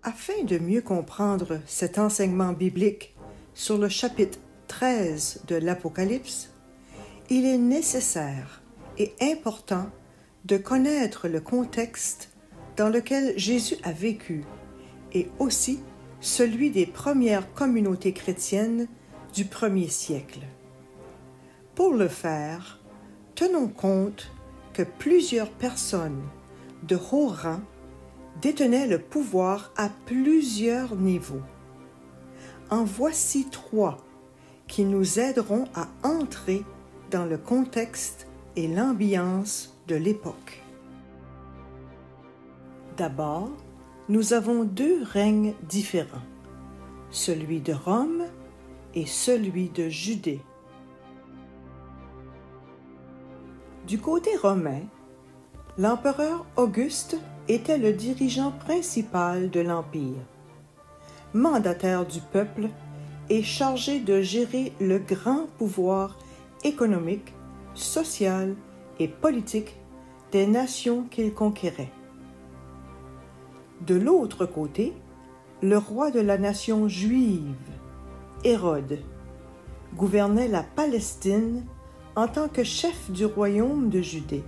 Afin de mieux comprendre cet enseignement biblique sur le chapitre 13 de l'Apocalypse, il est nécessaire et important de connaître le contexte dans lequel Jésus a vécu et aussi celui des premières communautés chrétiennes du 1er siècle. Pour le faire, tenons compte que plusieurs personnes de haut rang détenaient le pouvoir à plusieurs niveaux. En voici 3 qui nous aideront à entrer dans le contexte et l'ambiance de l'époque. D'abord, nous avons 2 règnes différents, celui de Rome et celui de Judée. Du côté romain, l'empereur Auguste était le dirigeant principal de l'Empire, mandataire du peuple et chargé de gérer le grand pouvoir économique, social et politique des nations qu'il conquérait. De l'autre côté, le roi de la nation juive, Hérode, gouvernait la Palestine en tant que chef du royaume de Judée,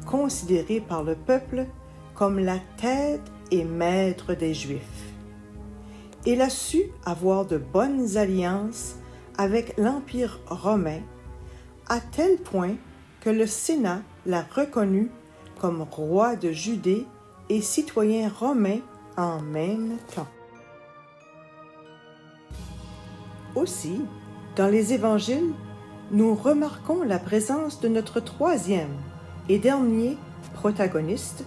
considéré par le peuple comme la tête et maître des Juifs. Il a su avoir de bonnes alliances avec l'Empire romain, à tel point que le Sénat l'a reconnu comme roi de Judée et citoyen romain en même temps. Aussi, dans les évangiles, nous remarquons la présence de notre 3e et dernier protagoniste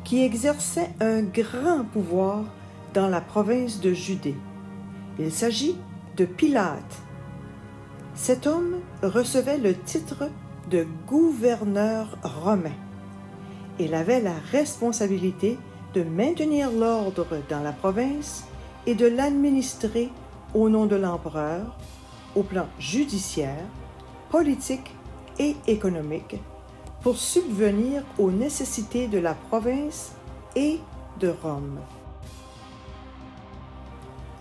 qui exerçait un grand pouvoir dans la province de Judée. Il s'agit de Pilate. Cet homme recevait le titre de gouverneur romain. Il avait la responsabilité de maintenir l'ordre dans la province et de l'administrer au nom de l'empereur, au plan judiciaire, politique et économique, pour subvenir aux nécessités de la province et de Rome.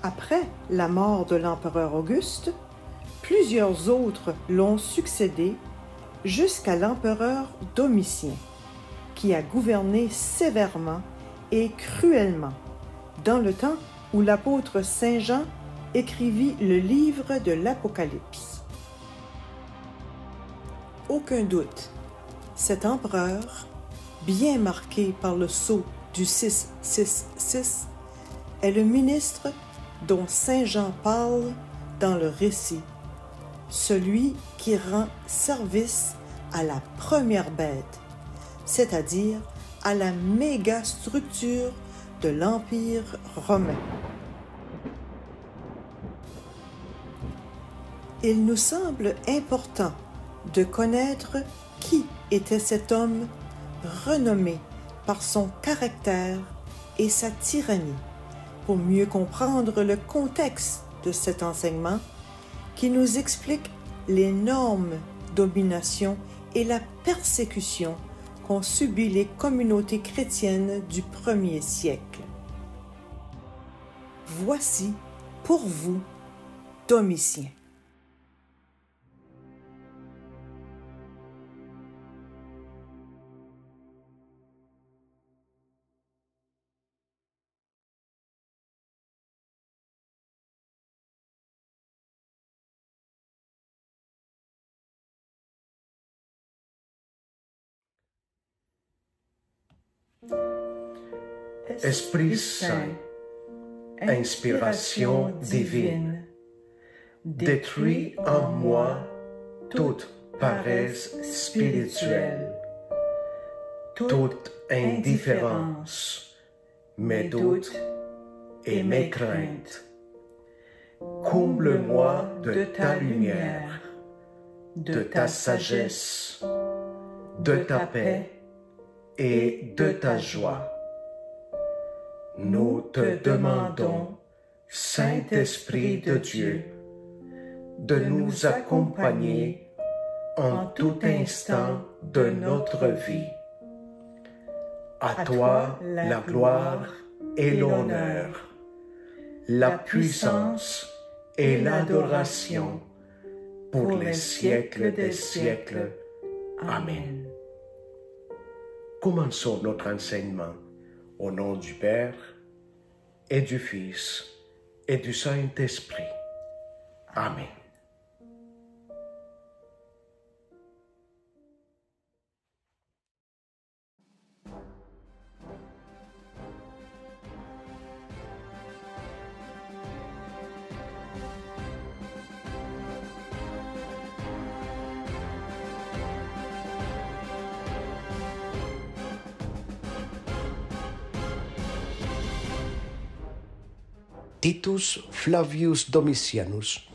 Après la mort de l'empereur Auguste, plusieurs autres l'ont succédé jusqu'à l'empereur Domitien, qui a gouverné sévèrement et cruellement dans le temps où l'apôtre Saint Jean écrivit le livre de l'Apocalypse. Aucun doute, cet empereur, bien marqué par le sceau du 666, est le ministre dont Saint Jean parle dans le récit, celui qui rend service à la première bête, c'est-à-dire à la méga-structure de l'Empire romain. Il nous semble important de connaître qui était cet homme renommé par son caractère et sa tyrannie, pour mieux comprendre le contexte de cet enseignement qui nous explique l'énorme domination et la persécution qu'ont subi les communautés chrétiennes du 1er siècle. Voici pour vous Domitien. Esprit Saint, inspiration divine, détruis en moi toute paresse spirituelle, toute indifférence, mes doutes et mes craintes. Comble-moi de ta lumière, de ta sagesse, de ta paix et de ta joie. Nous te demandons, Saint-Esprit de Dieu, de nous accompagner en tout instant de notre vie. À toi la gloire et l'honneur, la puissance et l'adoration pour les siècles des siècles. Amen. Commençons notre enseignement au nom du Père et du Fils et du Saint-Esprit. Amen. Titus Flavius Domitianus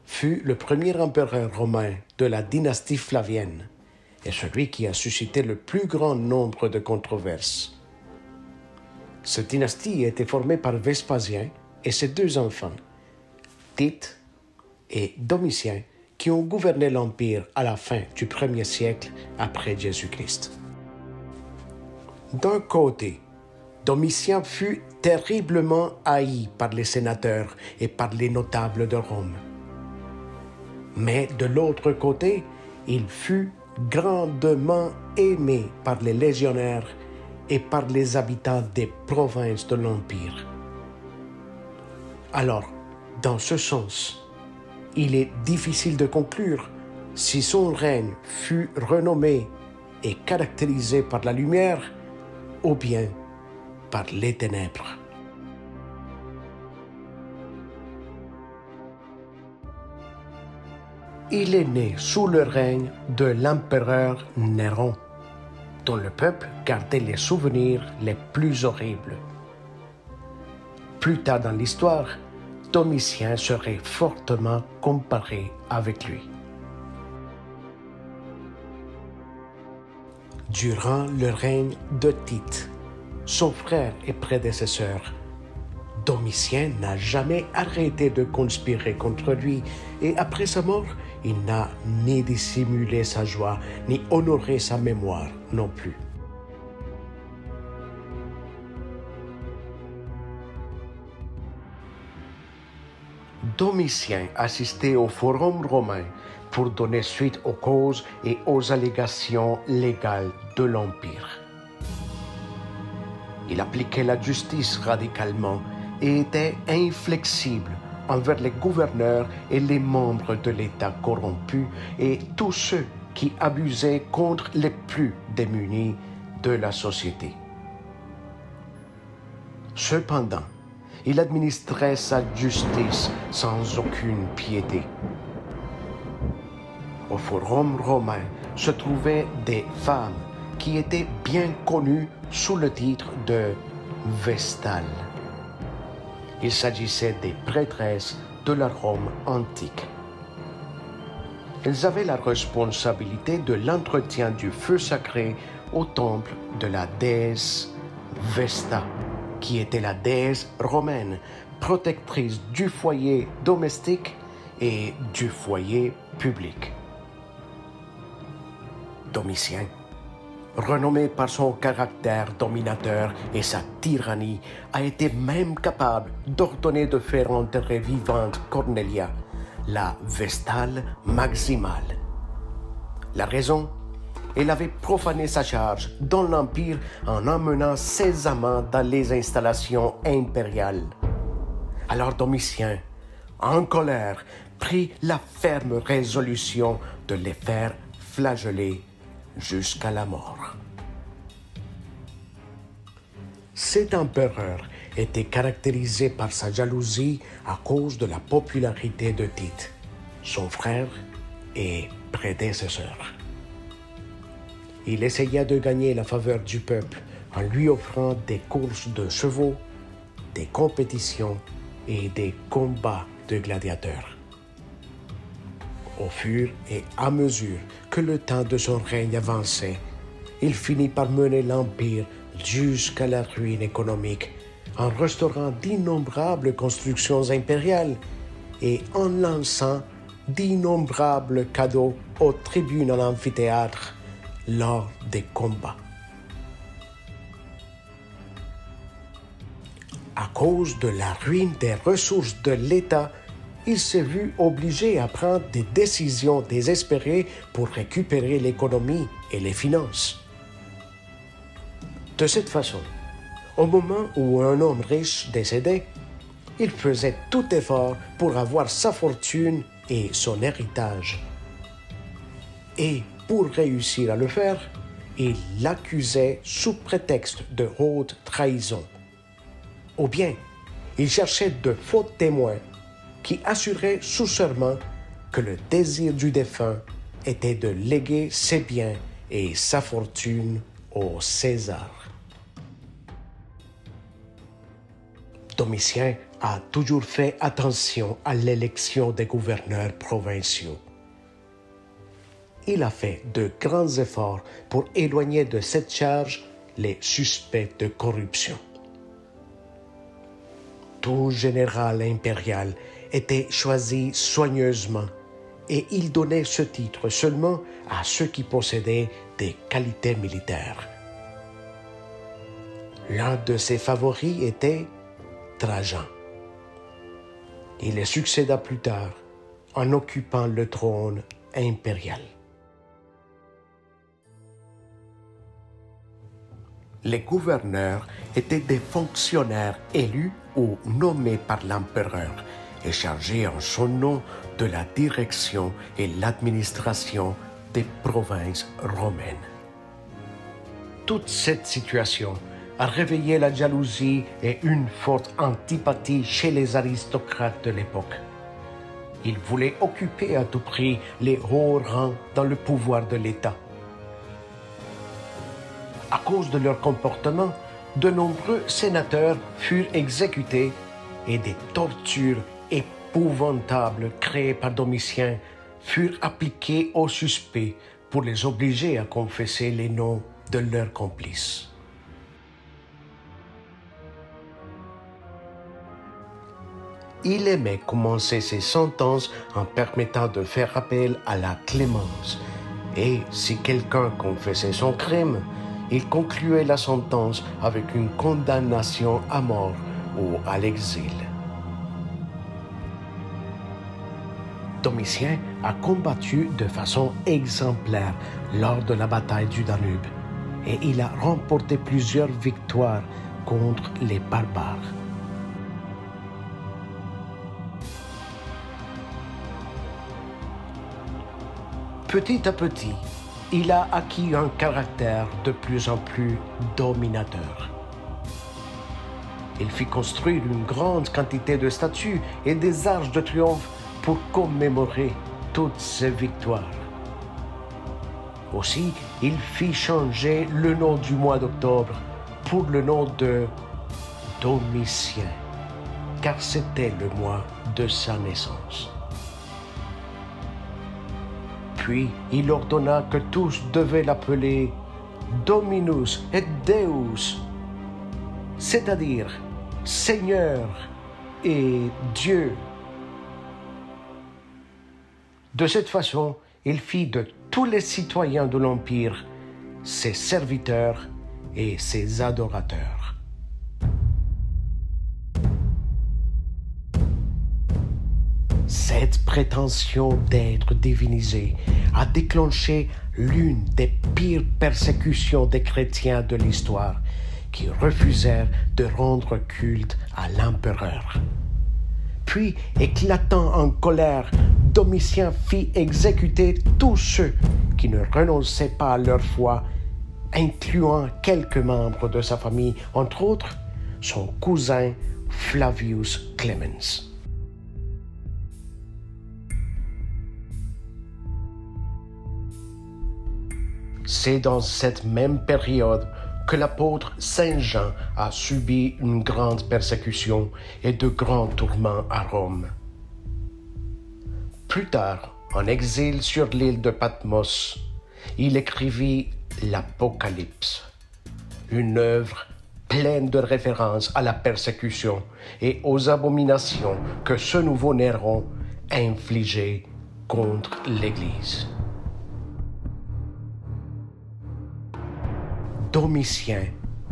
fut le premier empereur romain de la dynastie flavienne et celui qui a suscité le plus grand nombre de controverses. Cette dynastie a été formée par Vespasien et ses deux enfants, Tite et Domitien, qui ont gouverné l'Empire à la fin du 1er siècle après Jésus-Christ. D'un côté, Domitien fut terriblement haï par les sénateurs et par les notables de Rome. Mais de l'autre côté, il fut grandement aimé par les légionnaires et par les habitants des provinces de l'Empire. Alors, dans ce sens, il est difficile de conclure si son règne fut renommé et caractérisé par la lumière ou bien par les ténèbres. Il est né sous le règne de l'empereur Néron, dont le peuple gardait les souvenirs les plus horribles. Plus tard dans l'histoire, Domitien serait fortement comparé avec lui. Durant le règne de Tite, son frère et prédécesseur, Domitien n'a jamais arrêté de conspirer contre lui et après sa mort, il n'a ni dissimulé sa joie, ni honoré sa mémoire non plus. Domitien assistait au forum romain pour donner suite aux causes et aux allégations légales de l'Empire. Il appliquait la justice radicalement et était inflexible envers les gouverneurs et les membres de l'État corrompus et tous ceux qui abusaient contre les plus démunis de la société. Cependant, il administrait sa justice sans aucune piété. Au forum romain se trouvaient des femmes qui étaient bien connues sous le titre de Vestales. Il s'agissait des prêtresses de la Rome antique. Elles avaient la responsabilité de l'entretien du feu sacré au temple de la déesse Vesta, qui était la déesse romaine, protectrice du foyer domestique et du foyer public. Domitien, renommé par son caractère dominateur et sa tyrannie, a été même capable d'ordonner de faire enterrer vivante Cornelia, la Vestale maximale. La raison? Elle avait profané sa charge dans l'Empire en emmenant ses amants dans les installations impériales. Alors Domitien, en colère, prit la ferme résolution de les faire flageller jusqu'à la mort. Cet empereur était caractérisé par sa jalousie à cause de la popularité de Tite, son frère et prédécesseur. Il essaya de gagner la faveur du peuple en lui offrant des courses de chevaux, des compétitions et des combats de gladiateurs. Au fur et à mesure que le temps de son règne avançait, il finit par mener l'Empire jusqu'à la ruine économique en restaurant d'innombrables constructions impériales et en lançant d'innombrables cadeaux aux tribunes en amphithéâtre lors des combats. à cause de la ruine des ressources de l'État, il s'est vu obligé à prendre des décisions désespérées pour récupérer l'économie et les finances. De cette façon, au moment où un homme riche décédait, il faisait tout effort pour avoir sa fortune et son héritage. Et pour réussir à le faire, il l'accusait sous prétexte de haute trahison. Ou bien, il cherchait de faux témoins qui assuraient sous serment que le désir du défunt était de léguer ses biens et sa fortune au César. Domitien a toujours fait attention à l'élection des gouverneurs provinciaux. Il a fait de grands efforts pour éloigner de cette charge les suspects de corruption. Tout général impérial était choisi soigneusement et il donnait ce titre seulement à ceux qui possédaient des qualités militaires. L'un de ses favoris était Trajan. Il le succéda plus tard en occupant le trône impérial. Les gouverneurs étaient des fonctionnaires élus ou nommés par l'empereur et chargés en son nom de la direction et l'administration des provinces romaines. Toute cette situation a réveillé la jalousie et une forte antipathie chez les aristocrates de l'époque. Ils voulaient occuper à tout prix les hauts rangs dans le pouvoir de l'État. À cause de leur comportement, de nombreux sénateurs furent exécutés et des tortures épouvantables créées par Domitien furent appliquées aux suspects pour les obliger à confesser les noms de leurs complices. Il aimait commencer ses sentences en permettant de faire appel à la clémence, et si quelqu'un confessait son crime, il concluait la sentence avec une condamnation à mort ou à l'exil. Domitien a combattu de façon exemplaire lors de la bataille du Danube et il a remporté plusieurs victoires contre les barbares. Petit à petit, il a acquis un caractère de plus en plus dominateur. Il fit construire une grande quantité de statues et des arches de triomphe pour commémorer toutes ses victoires. Aussi, il fit changer le nom du mois d'octobre pour le nom de Domitien, car c'était le mois de sa naissance. Puis, il ordonna que tous devaient l'appeler Dominus et Deus, c'est-à-dire Seigneur et Dieu. De cette façon, il fit de tous les citoyens de l'Empire ses serviteurs et ses adorateurs. Cette prétention d'être divinisé a déclenché l'une des pires persécutions des chrétiens de l'histoire, qui refusèrent de rendre culte à l'empereur. Puis, éclatant en colère, Domitien fit exécuter tous ceux qui ne renonçaient pas à leur foi, incluant quelques membres de sa famille, entre autres son cousin Flavius Clemens. C'est dans cette même période que l'apôtre Saint Jean a subi une grande persécution et de grands tourments à Rome. Plus tard, en exil sur l'île de Patmos, il écrivit l'Apocalypse, une œuvre pleine de références à la persécution et aux abominations que ce nouveau Néron infligeait contre l'Église. Domitien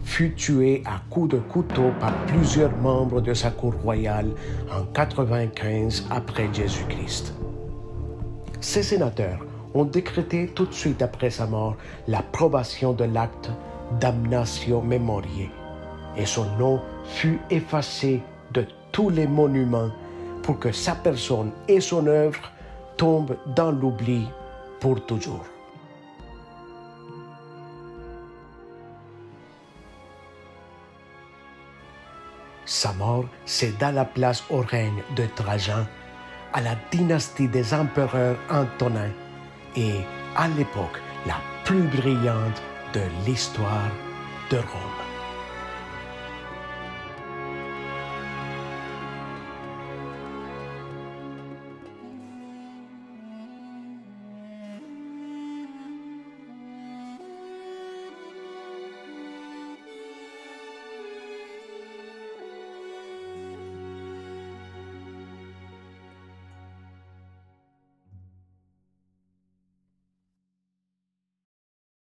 fut tué à coups de couteau par plusieurs membres de sa cour royale en 95 après Jésus-Christ. Ces sénateurs ont décrété tout de suite après sa mort l'approbation de l'acte damnatio memoriae, et son nom fut effacé de tous les monuments pour que sa personne et son œuvre tombent dans l'oubli pour toujours. Sa mort céda la place au règne de Trajan, à la dynastie des empereurs Antonins et à l'époque la plus brillante de l'histoire de Rome.